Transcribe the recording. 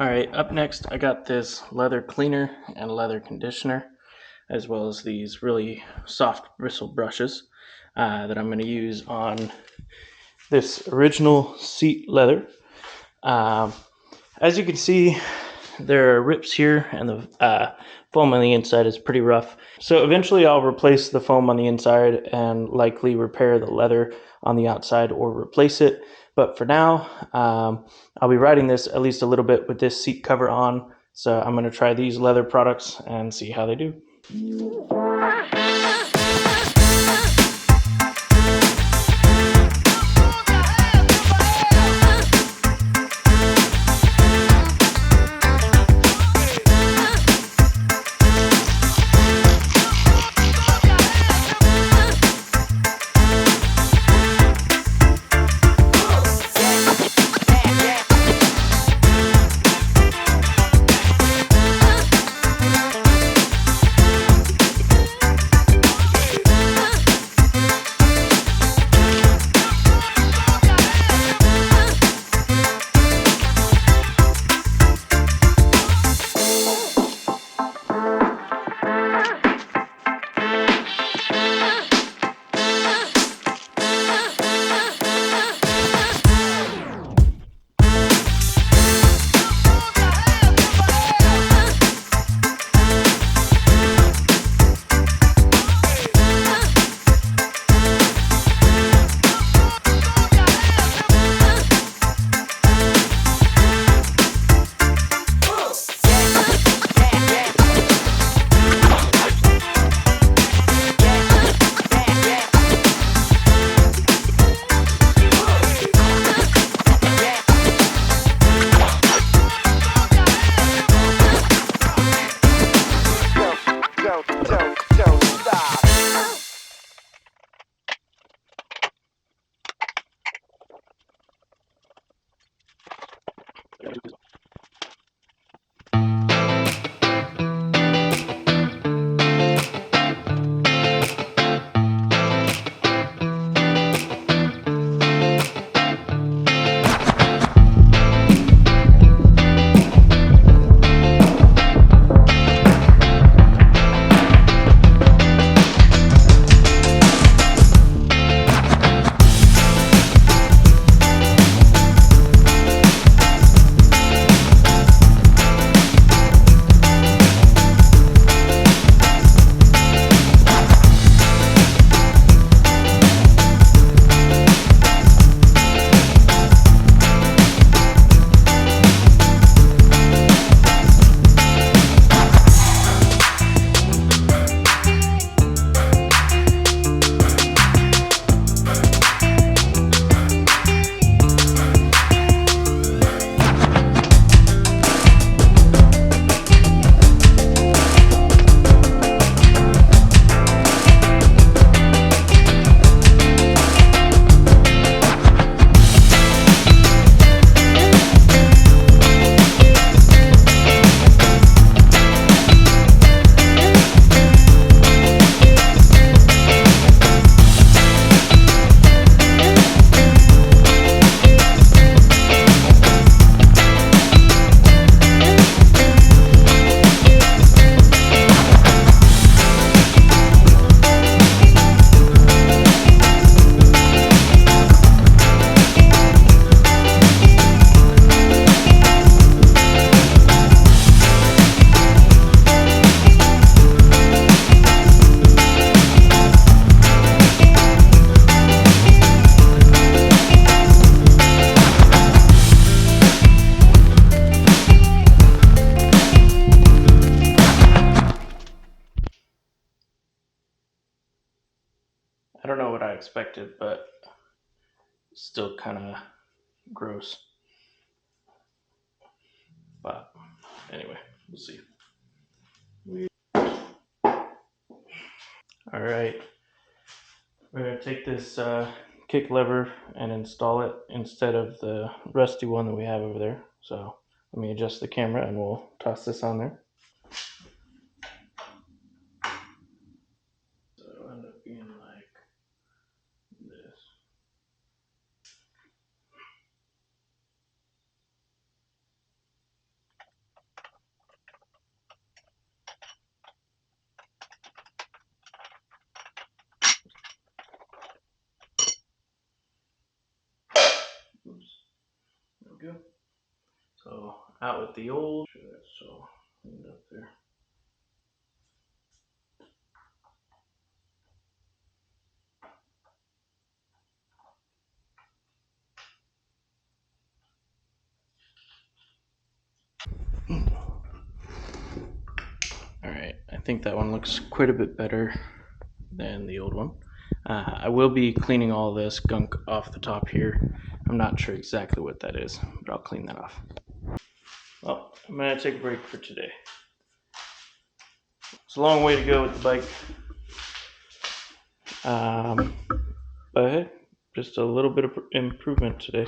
Alright, up next I got this leather cleaner and leather conditioner, as well as these really soft bristle brushes that I'm going to use on this original seat leather. Um, as you can see, there are rips here and the foam on the inside is pretty rough. So eventually I'll replace the foam on the inside and likely repair the leather on the outside or replace it. But for now, I'll be riding this at least a little bit with this seat cover on. So I'm going to try these leather products and see how they do. Don't stop. I don't know what I expected, but still kind of gross. But anyway, we'll see. All right, we're gonna take this kick lever and install it instead of the rusty one that we have over there. So let me adjust the camera and we'll toss this on there. So it'll end up being like this. So out with the old. So cleaned up there. All right, I think that one looks quite a bit better than the old one. I will be cleaning all this gunk off the top here. I'm not sure exactly what that is, but I'll clean that off. Well, I'm gonna take a break for today. It's a long way to go with the bike, but hey, just a little bit of improvement today.